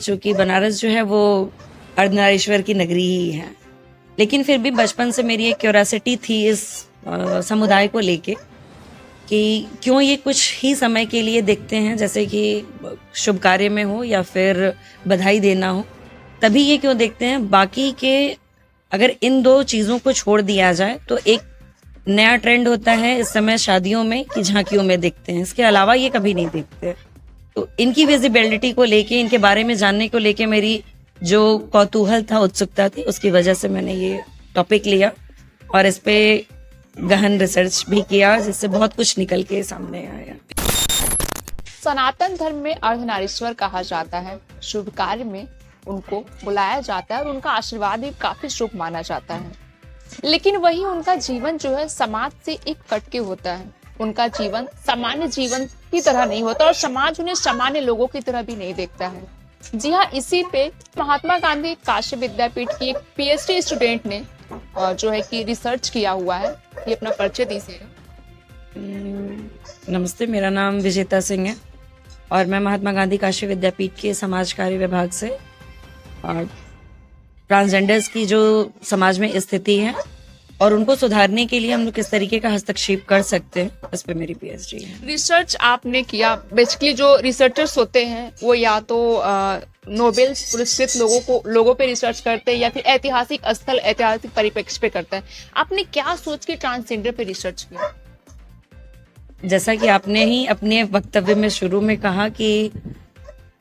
चूँकि बनारस जो है वो अर्धनारीश्वर की नगरी ही है, लेकिन फिर भी बचपन से मेरी एक क्यूरियोसिटी थी इस समुदाय को लेके कि क्यों ये कुछ ही समय के लिए देखते हैं, जैसे कि शुभ कार्य में हो या फिर बधाई देना हो, तभी ये क्यों देखते हैं। बाकी के अगर इन दो चीज़ों को छोड़ दिया जाए तो एक नया ट्रेंड होता है इस समय शादियों में कि झांकियों में देखते हैं, इसके अलावा ये कभी नहीं देखते। तो इनकी विजिबिलिटी को लेके, इनके बारे में जानने को लेके मेरी जो कौतूहल था, उत्सुकता थी, उसकी वजह से मैंने ये टॉपिक लिया और इस पे गहन रिसर्च भी किया, जिससे बहुत कुछ निकल के सामने आया। सनातन धर्म में अर्धनारीश्वर कहा जाता है। शुभ कार्य में उनको बुलाया जाता है और उनका आशीर्वाद भी काफी शुभ माना जाता है, लेकिन वही उनका जीवन जो है समाज से एक कटके होता है। उनका जीवन सामान्य जीवन की तरह नहीं होता और समाज उन्हें सामान्य लोगों की तरह भी नहीं देखता है। जी हाँ, इसी पे महात्मा गांधी काशी विद्यापीठ की एक पीएचडी स्टूडेंट ने जो है कि रिसर्च किया हुआ है। ये अपना परिचय दीजिएगा। नमस्ते, मेरा नाम विजेता सिंह है और मैं महात्मा गांधी काशी विद्यापीठ के समाज कार्य विभाग से ट्रांसजेंडर्स की जो समाज में स्थिति है और उनको सुधारने के लिए हम लोग किस तरीके का हस्तक्षेप कर सकते हैं, इस पे मेरी पीएचडी है। रिसर्च आपने किया, बेसिकली जो रिसर्चर्स होते हैं वो या तो नोबेल पुरस्कृत लोगों पे रिसर्च करते हैं या फिर ऐतिहासिक स्थल, ऐतिहासिक परिप्रेक्ष्य पे करते हैं। आपने क्या सोच के ट्रांसजेंडर पे रिसर्च किया? जैसा कि आपने ही अपने वक्तव्य में शुरू में कहा कि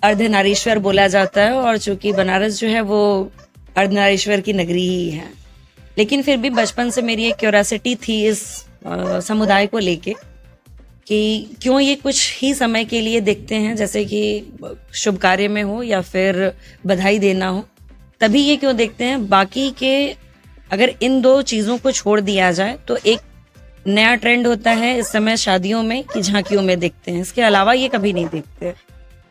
अर्धनारीश्वर बोला जाता है और चूंकि बनारस जो है वो अर्धनारीश्वर की नगरी ही है, लेकिन फिर भी बचपन से मेरी एक क्यूरियोसिटी थी इस समुदाय को लेके कि क्यों ये कुछ ही समय के लिए देखते हैं, जैसे कि शुभ कार्य में हो या फिर बधाई देना हो, तभी ये क्यों देखते हैं। बाकी के अगर इन दो चीज़ों को छोड़ दिया जाए तो एक नया ट्रेंड होता है इस समय शादियों में कि झांकियों में देखते हैं, इसके अलावा ये कभी नहीं देखते।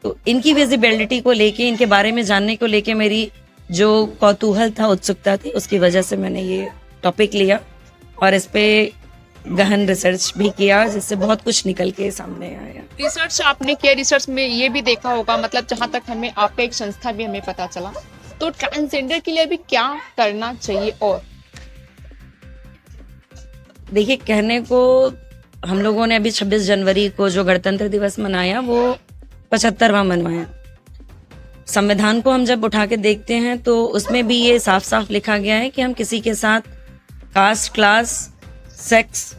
तो इनकी विजिबिलिटी को लेके, इनके बारे में जानने को लेके मेरी जो कौतूहल था, उत्सुकता थी, उसकी वजह से मैंने ये टॉपिक लिया और इस पे गहन रिसर्च भी किया, जिससे बहुत कुछ निकल के सामने आया। रिसर्च आपने किया, रिसर्च में ये भी देखा होगा, मतलब जहाँ तक हमें आपका एक संस्था भी हमें पता चला, तो ट्रांसजेंडर के लिए अभी क्या करना चाहिए? और देखिए, कहने को हम लोगों ने अभी 26 जनवरी को जो गणतंत्र दिवस मनाया वो 75वां मनवाया। संविधान को हम जब उठा के देखते हैं तो उसमें भी ये साफ साफ लिखा गया है कि हम किसी के साथ कास्ट, क्लास, सेक्स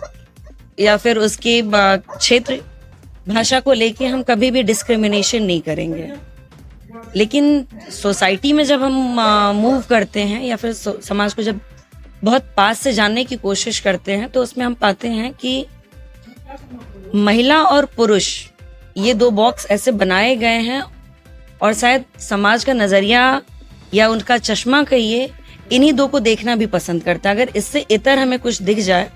या फिर उसके क्षेत्र, भाषा को लेके हम कभी भी डिस्क्रिमिनेशन नहीं करेंगे। लेकिन सोसाइटी में जब हम मूव करते हैं या फिर समाज को जब बहुत पास से जानने की कोशिश करते हैं तो उसमें हम पाते हैं कि महिला और पुरुष, ये दो बॉक्स ऐसे बनाए गए हैं और शायद समाज का नजरिया या उनका चश्मा कहिए, इन्हीं दो को देखना भी पसंद करता है। अगर इससे इतर हमें कुछ दिख जाए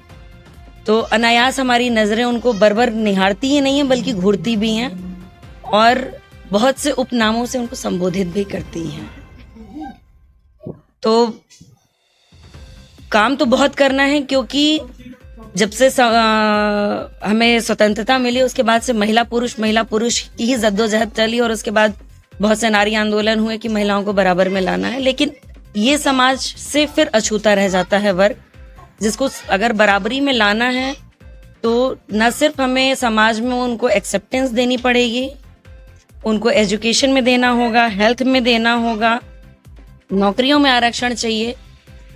तो अनायास हमारी नजरें उनको बरबर निहारती ही नहीं है, बल्कि घूरती भी हैं और बहुत से उपनामों से उनको संबोधित भी करती हैं। तो काम तो बहुत करना है, क्योंकि जब से हमें स्वतंत्रता मिली उसके बाद से महिला पुरुष की ही जद्दोजहद चली और उसके बाद बहुत से नारी आंदोलन हुए कि महिलाओं को बराबर में लाना है। लेकिन ये समाज से फिर अछूता रह जाता है वर्ग, जिसको अगर बराबरी में लाना है तो न सिर्फ हमें समाज में उनको एक्सेप्टेंस देनी पड़ेगी, उनको एजुकेशन में देना होगा, हेल्थ में देना होगा, नौकरियों में आरक्षण चाहिए,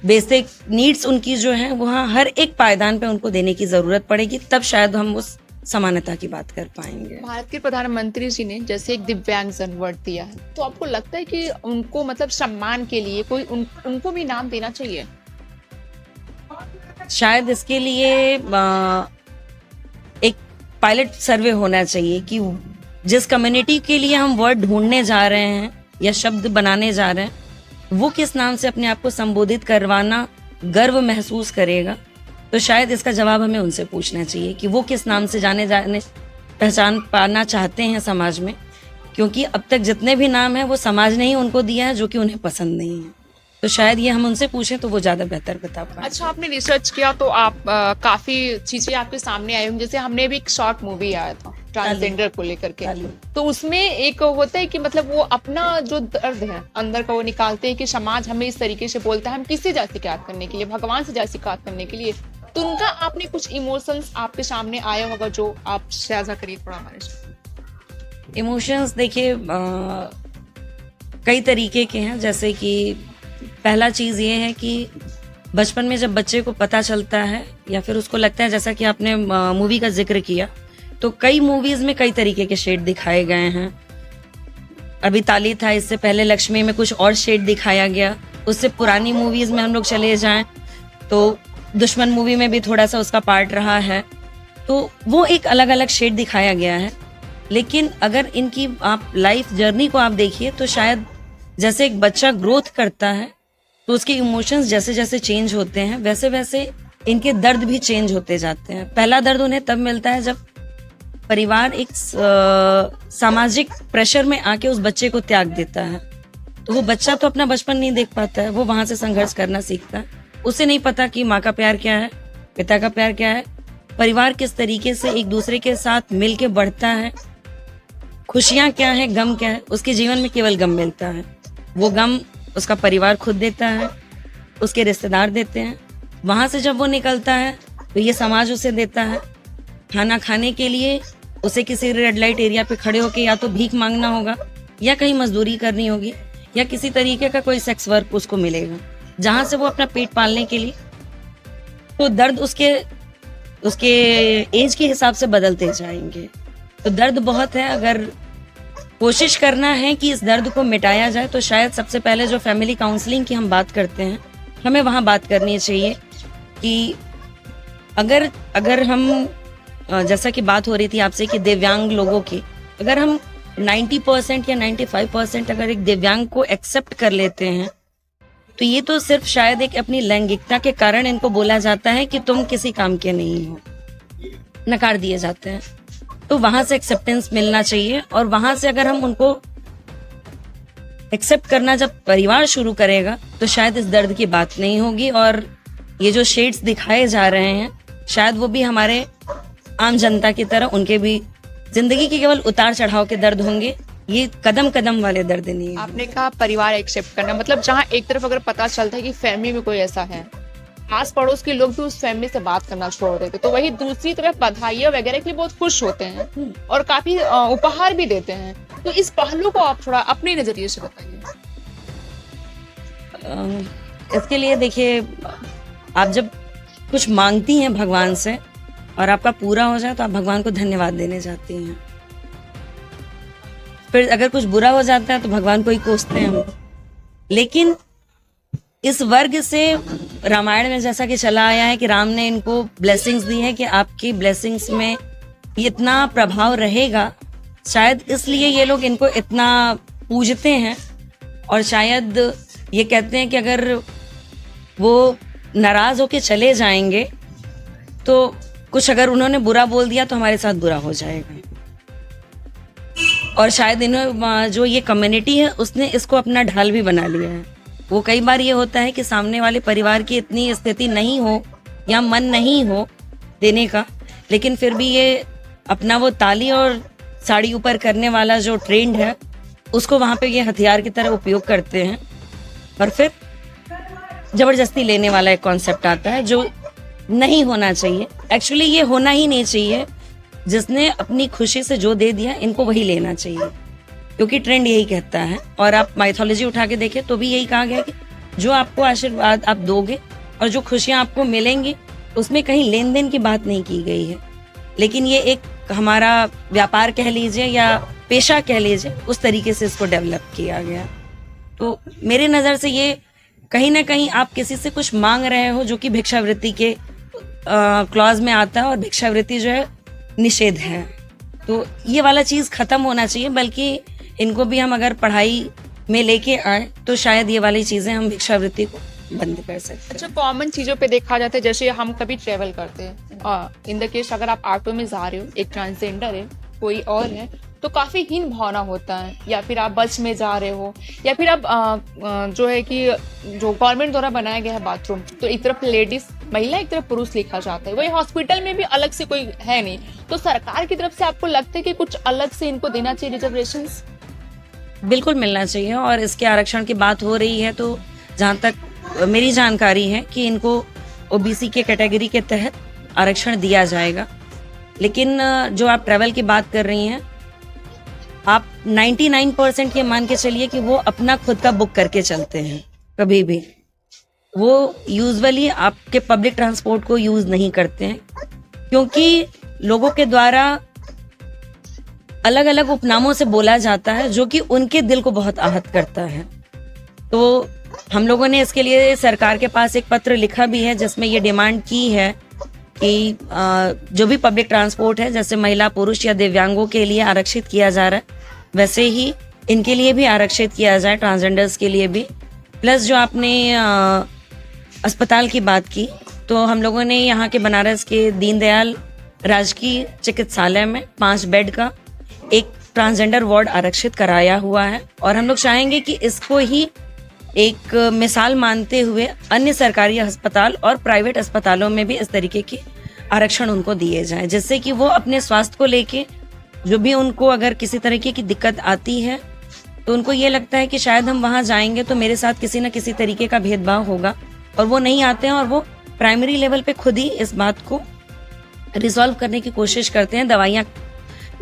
बेसिक नीड्स उनकी जो है वहाँ हर एक पायदान पे उनको देने की जरूरत पड़ेगी, तब शायद हम उस समानता की बात कर पाएंगे। भारत के प्रधानमंत्री जी ने जैसे एक दिव्यांगजन वर्ड दिया है, तो आपको लगता है कि उनको मतलब सम्मान के लिए कोई उनको भी नाम देना चाहिए? शायद इसके लिए एक पायलट सर्वे होना चाहिए कि जिस कम्युनिटी के लिए हम वर्ड ढूंढने जा रहे हैं या शब्द बनाने जा रहे हैं, वो किस नाम से अपने आप को संबोधित करवाना गर्व महसूस करेगा। तो शायद इसका जवाब हमें उनसे पूछना चाहिए कि वो किस नाम से जाने पहचान पाना चाहते हैं समाज में, क्योंकि अब तक जितने भी नाम हैं वो समाज ने ही उनको दिया है, जो कि उन्हें पसंद नहीं है। तो शायद ये हम उनसे पूछें तो वो ज्यादा बेहतर बता पाए। अच्छा, आपने रिसर्च किया तो आप काफी चीजें आपके सामने आई होंगी। जैसे हमने भी एक शॉर्ट मूवी आया था ट्रांसजेंडर को लेकर के, तो उसमें एक होता है कि मतलब वो अपना जो दर्द है अंदर का वो निकालते हैं कि समाज हमें इस तरीके से बोलता है, हम किससे जा शिकायत करने के लिए, भगवान से जा शिकायत करने के लिए। तो उनका आपने कुछ इमोशंस आपके सामने आया होगा जो आप साझा करिए थोड़ा हमारे साथ। इमोशंस देखिए कई तरीके के हैं। जैसे कि पहला चीज ये है कि बचपन में जब बच्चे को पता चलता है या फिर उसको लगता है, जैसा कि आपने मूवी का जिक्र किया, तो कई मूवीज में कई तरीके के शेड दिखाए गए हैं। अभी ताली था, इससे पहले लक्ष्मी में कुछ और शेड दिखाया गया। उससे पुरानी मूवीज में हम लोग चले जाएं तो दुश्मन मूवी में भी थोड़ा सा उसका पार्ट रहा है, तो वो एक अलग अलग शेड दिखाया गया है। लेकिन अगर इनकी आप लाइफ जर्नी को आप देखिए तो शायद जैसे एक बच्चा ग्रोथ करता है तो उसके इमोशंस जैसे जैसे चेंज होते हैं वैसे वैसे इनके दर्द भी चेंज होते जाते हैं। पहला दर्द उन्हें तब मिलता है जब परिवार एक सामाजिक प्रेशर में आके उस बच्चे को त्याग देता है। तो वो बच्चा तो अपना बचपन नहीं देख पाता है, वो वहां से संघर्ष करना सीखता है। उसे नहीं पता कि माँ का प्यार क्या है, पिता का प्यार क्या है, परिवार किस तरीके से एक दूसरे के साथ मिलके बढ़ता है, खुशियां क्या है, गम क्या है। उसके जीवन में केवल गम मिलता है। वो गम उसका परिवार खुद देता है, उसके रिश्तेदार देते हैं। वहां से जब वो निकलता है तो ये समाज उसे देता है। खाना खाने के लिए उसे किसी रेड लाइट एरिया पे खड़े होके या तो भीख मांगना होगा या कहीं मजदूरी करनी होगी या किसी तरीके का कोई सेक्स वर्क उसको मिलेगा जहां से वो अपना पेट पालने के लिए। तो दर्द उसके एज के हिसाब से बदलते जाएंगे। तो दर्द बहुत है। अगर कोशिश करना है कि इस दर्द को मिटाया जाए तो शायद सबसे पहले जो फैमिली काउंसलिंग की हम बात करते हैं, हमें वहां बात करनी चाहिए कि अगर हम जैसा कि बात हो रही थी आपसे कि दिव्यांग लोगों की, अगर हम 90% या 95% अगर एक दिव्यांग को एक्सेप्ट कर लेते हैं तो ये तो सिर्फ शायद एक अपनी लैंगिकता के कारण इनको बोला जाता है कि तुम किसी काम के नहीं हो, नकार दिए जाते हैं। तो वहां से एक्सेप्टेंस मिलना चाहिए और वहां से अगर हम उनको एक्सेप्ट करना जब परिवार शुरू करेगा तो शायद इस दर्द की बात नहीं होगी। और ये जो शेड्स दिखाए जा रहे हैं शायद वो भी हमारे आम जनता की तरह उनके भी जिंदगी के केवल उतार चढ़ाव के दर्द होंगे, ये कदम कदम वाले दर्द नहीं है। आपने कहा परिवार एक्सेप्ट करना, मतलब जहाँ एक तरफ अगर पता चलता है कि फैमिली में कोई ऐसा है, आस पड़ोस के लोग भी उस फैमिली से बात करना छोड़ देते, तो वही दूसरी तरफ बधाइयाँ वगैरह के लिए बहुत खुश होते हैं और काफी उपहार भी देते हैं। तो इस पहलू को आप थोड़ा अपने नजरिए से बताइए। इसके लिए देखिए, आप जब कुछ मांगती हैं भगवान से और आपका पूरा हो जाए तो आप भगवान को धन्यवाद देने जाती हैं। फिर अगर कुछ बुरा हो जाता है तो भगवान को ही कोसते हैं हम। लेकिन इस वर्ग से रामायण में जैसा कि चला आया है कि राम ने इनको ब्लेसिंग्स दी है कि आपकी ब्लेसिंग्स में इतना प्रभाव रहेगा, शायद इसलिए ये लोग इनको इतना पूजते हैं। और शायद ये कहते हैं कि अगर वो नाराज होके चले जाएंगे तो कुछ अगर उन्होंने बुरा बोल दिया तो हमारे साथ बुरा हो जाएगा। और शायद इन्होंने जो ये कम्युनिटी है उसने इसको अपना ढाल भी बना लिया है। वो कई बार ये होता है कि सामने वाले परिवार की इतनी स्थिति नहीं हो या मन नहीं हो देने का, लेकिन फिर भी ये अपना वो ताली और साड़ी ऊपर करने वाला जो ट्रेंड है उसको वहां पे ये हथियार की तरह उपयोग करते हैं। और फिर जबरदस्ती लेने वाला एक कॉन्सेप्ट आता है जो नहीं होना चाहिए। एक्चुअली ये होना ही नहीं चाहिए। जिसने अपनी खुशी से जो दे दिया इनको वही लेना चाहिए, क्योंकि ट्रेंड यही कहता है। और आप माइथोलॉजी उठा के देखें तो भी यही कहा गया कि जो आपको आशीर्वाद आप दोगे और जो खुशियां आपको मिलेंगी उसमें कहीं लेन देन की बात नहीं की गई है। लेकिन ये एक हमारा व्यापार कह लीजिए या पेशा कह लीजिए, उस तरीके से इसको डेवलप किया गया। तो मेरे नज़र से ये कहीं ना कहीं आप किसी से कुछ मांग रहे हो जो कि भिक्षावृत्ति के क्लॉज में आता है, और भिक्षावृत्ति जो है निषेध है। तो ये वाला चीज़ खत्म होना चाहिए। बल्कि इनको भी हम अगर पढ़ाई में लेके आए तो शायद ये वाली चीज़ें हम भिक्षावृत्ति को बंद कर सकते हैं। अच्छा, कॉमन चीजों पे देखा जाता है, जैसे हम कभी ट्रेवल करते हैं, इन द केस अगर आप ऑटो में जा रहे हो, एक ट्रांसजेंडर है, कोई और है, तो काफी हीन भावना होता है, या फिर आप बस में जा रहे हो, या फिर आप जो है कि जो गवर्नमेंट द्वारा बनाया गया है बाथरूम, तो एक तरफ लेडीज महिला एक तरफ पुरुष लिखा जाता है, वही हॉस्पिटल में भी अलग से कोई है नहीं, तो सरकार की तरफ से आपको लगता है कि कुछ अलग से इनको देना चाहिए रिजर्वेशंस? बिल्कुल मिलना चाहिए। और इसके आरक्षण की बात हो रही है तो जहाँ तक मेरी जानकारी है कि इनको ओबीसी के कैटेगरी के तहत आरक्षण दिया जाएगा। लेकिन जो आप ट्रैवल की बात कर रही हैं, आप 99% ये मान के चलिए कि वो अपना खुद का बुक करके चलते हैं। कभी भी वो यूजुअली आपके पब्लिक ट्रांसपोर्ट को यूज नहीं करते हैं, क्योंकि लोगों के द्वारा अलग अलग उपनामों से बोला जाता है जो कि उनके दिल को बहुत आहत करता है। तो हम लोगों ने इसके लिए सरकार के पास एक पत्र लिखा भी है जिसमें ये डिमांड की है कि जो भी पब्लिक ट्रांसपोर्ट है, जैसे महिला पुरुष या दिव्यांगों के लिए आरक्षित किया जा रहा है, वैसे ही इनके लिए भी आरक्षित किया जाए, ट्रांसजेंडर्स के लिए भी। प्लस जो आपने अस्पताल की बात की, तो हम लोगों ने यहाँ के बनारस के दीनदयाल राजकीय चिकित्सालय में 5 बेड का एक ट्रांसजेंडर वार्ड आरक्षित कराया हुआ है, और हम लोग चाहेंगे कि इसको ही एक मिसाल मानते हुए अन्य सरकारी अस्पताल और प्राइवेट अस्पतालों में भी इस तरीके के आरक्षण उनको दिए जाए, जिससे कि वो अपने स्वास्थ्य को लेके जो भी उनको अगर किसी तरीके की दिक्कत आती है तो उनको ये लगता है कि शायद हम वहां जाएंगे तो मेरे साथ किसी न किसी तरीके का भेदभाव होगा, और वो नहीं आते हैं और वो प्राइमरी लेवल पे खुद ही इस बात को रिजॉल्व करने की कोशिश करते हैं। दवाइयाँ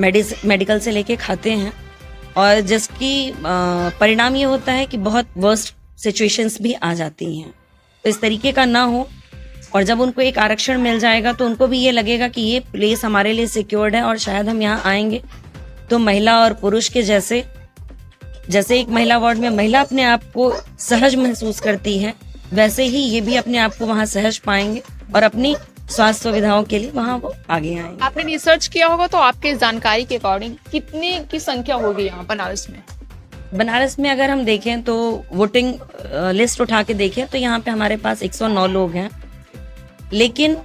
मेडिकल से लेके खाते हैं, और जिसकी परिणाम ये होता है कि बहुत वर्स्ट सिचुएशंस भी आ जाती हैं। तो इस तरीके का ना हो, और जब उनको एक आरक्षण मिल जाएगा तो उनको भी ये लगेगा कि ये प्लेस हमारे लिए सिक्योर्ड है, और शायद हम यहाँ आएंगे तो महिला और पुरुष के जैसे एक महिला वार्ड में महिला अपने आप को सहज महसूस करती है, वैसे ही ये भी अपने आप को वहाँ सहज पाएंगे और अपनी स्वास्थ्य सुविधाओं के लिए वहाँ वो आगे आएंगे। आपने रिसर्च किया होगा, तो आपके जानकारी के अकॉर्डिंग कितने की संख्या होगी यहाँ बनारस में? बनारस में अगर हम देखें तो वोटिंग लिस्ट उठा के देखें तो यहाँ पे हमारे पास 109 लोग हैं, लेकिन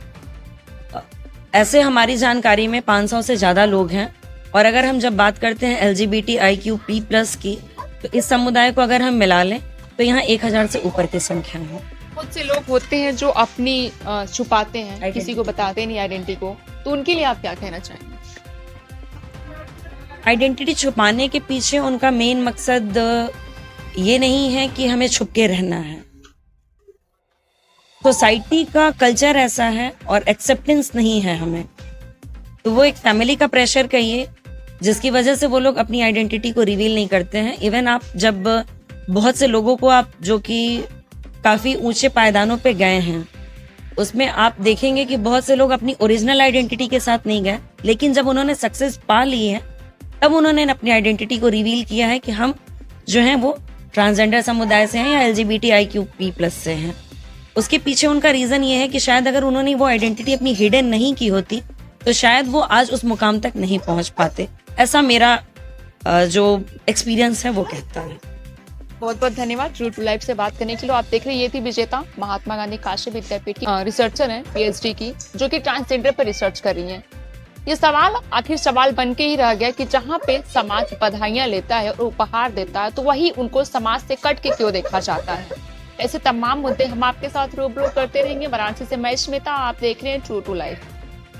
ऐसे हमारी जानकारी में 500 से ज्यादा लोग हैं। और अगर हम जब बात करते हैं LGBTIQ+ की, तो इस समुदाय को अगर हम मिला लें तो यहाँ 1000 से ऊपर की संख्या है। बहुत से लोग होते हैं जो अपनी छुपाते हैं, किसी को बताते नहीं आइडेंटिटी को, तो उनके लिए आप क्या कहना चाहेंगे? आइडेंटिटी छुपाने के पीछे उनका मेन मकसद ये नहीं है कि हमें छुप के रहना है। सोसाइटी का कल्चर ऐसा है और एक्सेप्टेंस नहीं है हमें, तो वो एक फैमिली का प्रेशर कहिए जिसकी वजह से वो लोग अपनी आइडेंटिटी को रिवील नहीं करते हैं। इवन आप जब बहुत से लोगों को आप जो कि काफी ऊंचे पायदानों पे गए हैं, उसमें आप देखेंगे कि बहुत से लोग अपनी ओरिजिनल आइडेंटिटी के साथ नहीं गए, लेकिन जब उन्होंने सक्सेस पा ली है तब उन्होंने अपनी आइडेंटिटी को रिवील किया है कि हम जो हैं वो ट्रांसजेंडर समुदाय से हैं या LGBTIQ+ से हैं। उसके पीछे उनका रीजन ये है कि शायद अगर उन्होंने वो आइडेंटिटी अपनी हिडन नहीं की होती तो शायद वो आज उस मुकाम तक नहीं पहुंच पाते। ऐसा मेरा जो एक्सपीरियंस है वो कहता है। बहुत बहुत धन्यवाद ट्रू टू लाइफ से बात करने के लिए। आप देख रहे हैं, ये थी विजेता महात्मा गांधी काशी विद्यापीठ की रिसर्चर हैं, PhD की, जो कि ट्रांसजेंडर पर रिसर्च कर रही हैं। ये सवाल आखिर सवाल बन के ही रह गया कि जहाँ पे समाज बधाइयां लेता है और उपहार देता है, तो वही उनको समाज से कट के क्यों देखा जाता है। ऐसे तमाम मुद्दे हम आपके साथ रूबरू करते रहेंगे। वाराणसी से मैं स्मिता, आप देख रहे हैं true to life.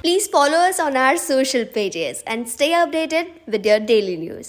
Please follow us on our social pages and stay updated with your daily news.